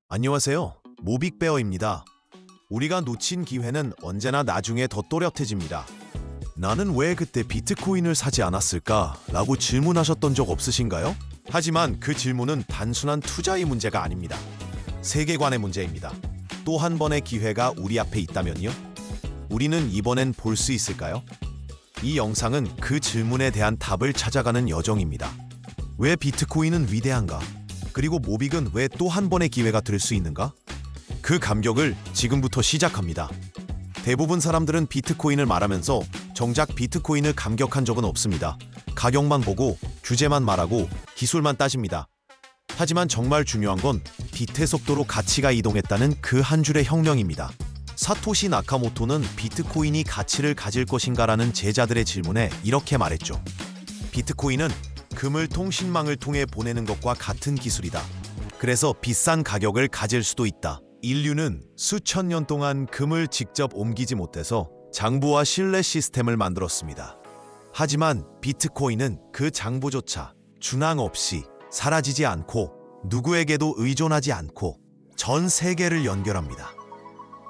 안녕하세요. 모빅베어입니다. 우리가 놓친 기회는 언제나 나중에 더 또렷해집니다. 나는 왜 그때 비트코인을 사지 않았을까? 라고 질문하셨던 적 없으신가요? 하지만 그 질문은 단순한 투자의 문제가 아닙니다. 세계관의 문제입니다. 또 한 번의 기회가 우리 앞에 있다면요? 우리는 이번엔 볼 수 있을까요? 이 영상은 그 질문에 대한 답을 찾아가는 여정입니다. 왜 비트코인은 위대한가? 그리고 모빅은 왜 또 한 번의 기회가 될 수 있는가? 그 감격을 지금부터 시작합니다. 대부분 사람들은 비트코인을 말하면서 정작 비트코인을 감격한 적은 없습니다. 가격만 보고 규제만 말하고 기술만 따집니다. 하지만 정말 중요한 건 빛의 속도로 가치가 이동했다는 그 한 줄의 혁명입니다. 사토시 나카모토는 비트코인이 가치를 가질 것인가라는 제자들의 질문에 이렇게 말했죠. 비트코인은 금을 통신망을 통해 보내는 것과 같은 기술이다. 그래서 비싼 가격을 가질 수도 있다. 인류는 수천 년 동안 금을 직접 옮기지 못해서 장부와 신뢰 시스템을 만들었습니다. 하지만 비트코인은 그 장부조차 준항 없이 사라지지 않고 누구에게도 의존하지 않고 전 세계를 연결합니다.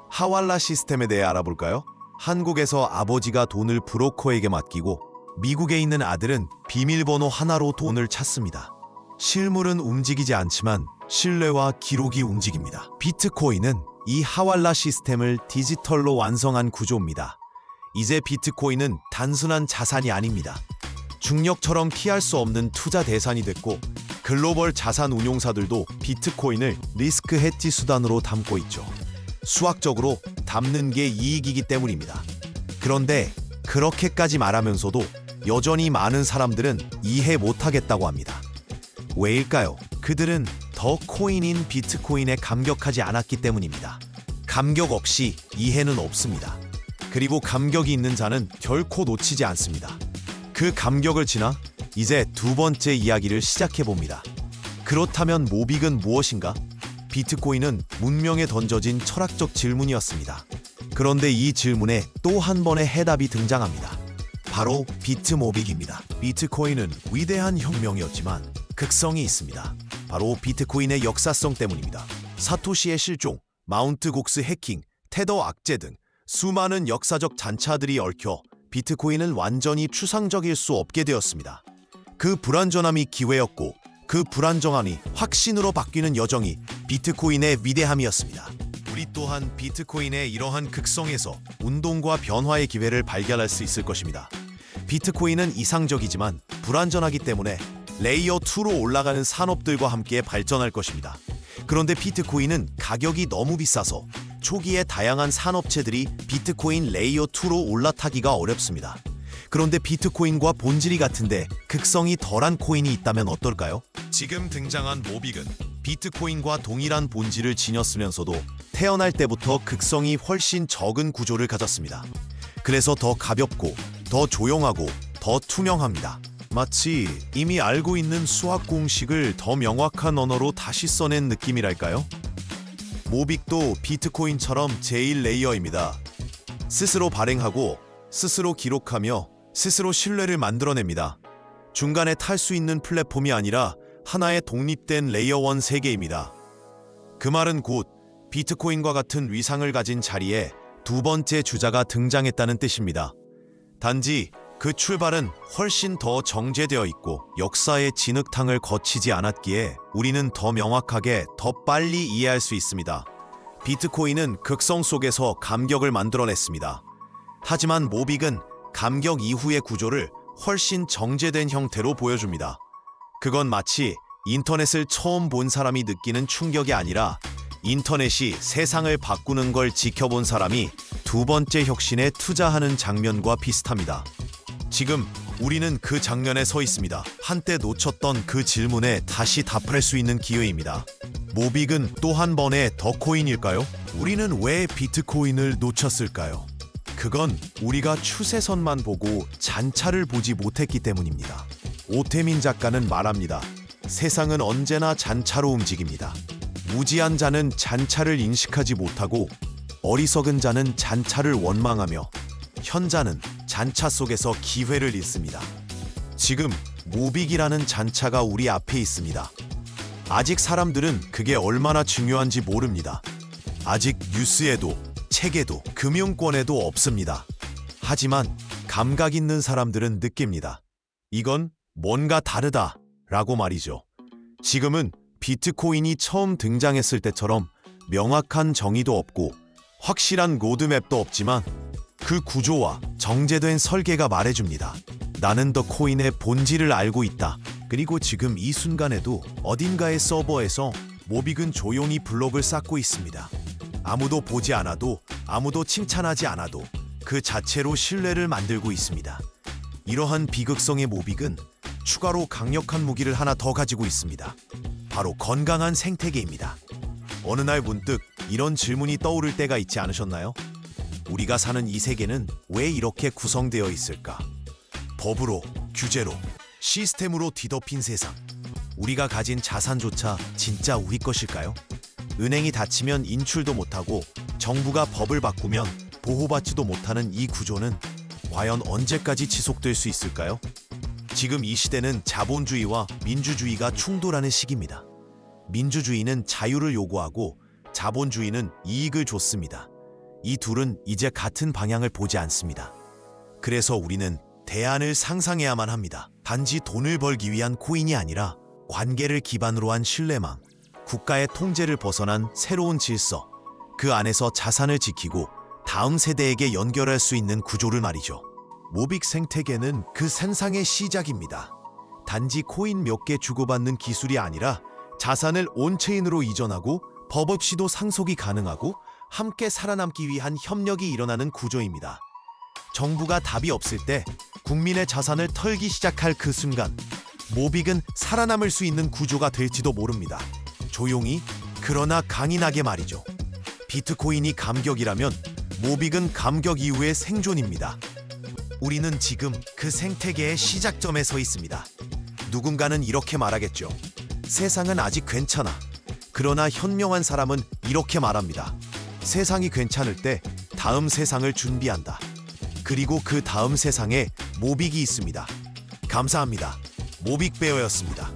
하왈라 시스템에 대해 알아볼까요? 한국에서 아버지가 돈을 브로커에게 맡기고 미국에 있는 아들은 비밀번호 하나로 돈을 찾습니다. 실물은 움직이지 않지만 신뢰와 기록이 움직입니다. 비트코인은 이 하왈라 시스템을 디지털로 완성한 구조입니다. 이제 비트코인은 단순한 자산이 아닙니다. 중력처럼 피할 수 없는 투자 대상이 됐고 글로벌 자산 운용사들도 비트코인을 리스크 헤지 수단으로 담고 있죠. 수학적으로 담는 게 이익이기 때문입니다. 그런데 그렇게까지 말하면서도 여전히 많은 사람들은 이해 못하겠다고 합니다. 왜일까요? 그들은 더 코인인 비트코인에 감격하지 않았기 때문입니다. 감격 없이 이해는 없습니다. 그리고 감격이 있는 자는 결코 놓치지 않습니다. 그 감격을 지나 이제 두 번째 이야기를 시작해봅니다. 그렇다면 모빅은 무엇인가? 비트코인은 문명에 던져진 철학적 질문이었습니다. 그런데 이 질문에 또 한 번의 해답이 등장합니다. 바로 비트모빅입니다. 비트코인은 위대한 혁명이었지만 극성이 있습니다. 바로 비트코인의 역사성 때문입니다. 사토시의 실종, 마운트 곡스 해킹, 테더 악재 등 수많은 역사적 잔차들이 얽혀 비트코인은 완전히 추상적일 수 없게 되었습니다. 그 불완전함이 기회였고 그 불안정함이 확신으로 바뀌는 여정이 비트코인의 위대함이었습니다. 우리 또한 비트코인의 이러한 극성에서 운동과 변화의 기회를 발견할 수 있을 것입니다. 비트코인은 이상적이지만 불완전하기 때문에 레이어 2로 올라가는 산업들과 함께 발전할 것입니다. 그런데 비트코인은 가격이 너무 비싸서 초기에 다양한 산업체들이 비트코인 레이어 2로 올라타기가 어렵습니다. 그런데 비트코인과 본질이 같은데 극성이 덜한 코인이 있다면 어떨까요? 지금 등장한 모빅은 비트코인과 동일한 본질을 지녔으면서도 태어날 때부터 극성이 훨씬 적은 구조를 가졌습니다. 그래서 더 가볍고 더 조용하고 더 투명합니다. 마치 이미 알고 있는 수학 공식을 더 명확한 언어로 다시 써낸 느낌이랄까요? 모빅도 비트코인처럼 제1레이어입니다. 스스로 발행하고 스스로 기록하며 스스로 신뢰를 만들어냅니다. 중간에 탈 수 있는 플랫폼이 아니라 하나의 독립된 레이어 1 세계입니다. 그 말은 곧 비트코인과 같은 위상을 가진 자리에 두 번째 주자가 등장했다는 뜻입니다. 단지 그 출발은 훨씬 더 정제되어 있고 역사의 진흙탕을 거치지 않았기에 우리는 더 명확하게 더 빨리 이해할 수 있습니다. 비트코인은 극성 속에서 감격을 만들어냈습니다. 하지만 모빅은 감격 이후의 구조를 훨씬 정제된 형태로 보여줍니다. 그건 마치 인터넷을 처음 본 사람이 느끼는 충격이 아니라 인터넷이 세상을 바꾸는 걸 지켜본 사람이 두 번째 혁신에 투자하는 장면과 비슷합니다. 지금 우리는 그 장면에 서 있습니다. 한때 놓쳤던 그 질문에 다시 답할 수 있는 기회입니다. 모빅은 또 한 번의 더 코인일까요? 우리는 왜 비트코인을 놓쳤을까요? 그건 우리가 추세선만 보고 잔차를 보지 못했기 때문입니다. 오태민 작가는 말합니다. 세상은 언제나 잔차로 움직입니다. 무지한 자는 잔차를 인식하지 못하고 어리석은 자는 잔차를 원망하며 현자는 잔차 속에서 기회를 잃습니다. 지금 모빅이라는 잔차가 우리 앞에 있습니다. 아직 사람들은 그게 얼마나 중요한지 모릅니다. 아직 뉴스에도 책에도 금융권에도 없습니다. 하지만 감각 있는 사람들은 느낍니다. 이건 뭔가 다르다라고 말이죠. 지금은 비트코인이 처음 등장했을 때처럼 명확한 정의도 없고 확실한 로드맵도 없지만 그 구조와 정제된 설계가 말해줍니다. 나는 더 코인의 본질을 알고 있다. 그리고 지금 이 순간에도 어딘가의 서버에서 모빅은 조용히 블록을 쌓고 있습니다. 아무도 보지 않아도, 아무도 칭찬하지 않아도 그 자체로 신뢰를 만들고 있습니다. 이러한 비극성의 모빅은 추가로 강력한 무기를 하나 더 가지고 있습니다. 바로 건강한 생태계입니다. 어느 날 문득 이런 질문이 떠오를 때가 있지 않으셨나요? 우리가 사는 이 세계는 왜 이렇게 구성되어 있을까? 법으로, 규제로, 시스템으로 뒤덮인 세상. 우리가 가진 자산조차 진짜 우리 것일까요? 은행이 닫히면 인출도 못하고 정부가 법을 바꾸면 보호받지도 못하는 이 구조는 과연 언제까지 지속될 수 있을까요? 지금 이 시대는 자본주의와 민주주의가 충돌하는 시기입니다. 민주주의는 자유를 요구하고 자본주의는 이익을 줬습니다. 이 둘은 이제 같은 방향을 보지 않습니다. 그래서 우리는 대안을 상상해야만 합니다. 단지 돈을 벌기 위한 코인이 아니라 관계를 기반으로 한 신뢰망, 국가의 통제를 벗어난 새로운 질서, 그 안에서 자산을 지키고 다음 세대에게 연결할 수 있는 구조를 말이죠. 모빅 생태계는 그 상상의 시작입니다. 단지 코인 몇 개 주고받는 기술이 아니라 자산을 온체인으로 이전하고 법 없이도 상속이 가능하고 함께 살아남기 위한 협력이 일어나는 구조입니다. 정부가 답이 없을 때 국민의 자산을 털기 시작할 그 순간 모빅은 살아남을 수 있는 구조가 될지도 모릅니다. 조용히 그러나 강인하게 말이죠. 비트코인이 감격이라면 모빅은 감격 이후의 생존입니다. 우리는 지금 그 생태계의 시작점에 서 있습니다. 누군가는 이렇게 말하겠죠. 세상은 아직 괜찮아. 그러나 현명한 사람은 이렇게 말합니다. 세상이 괜찮을 때 다음 세상을 준비한다. 그리고 그 다음 세상에 모빅이 있습니다. 감사합니다. 모빅베어였습니다.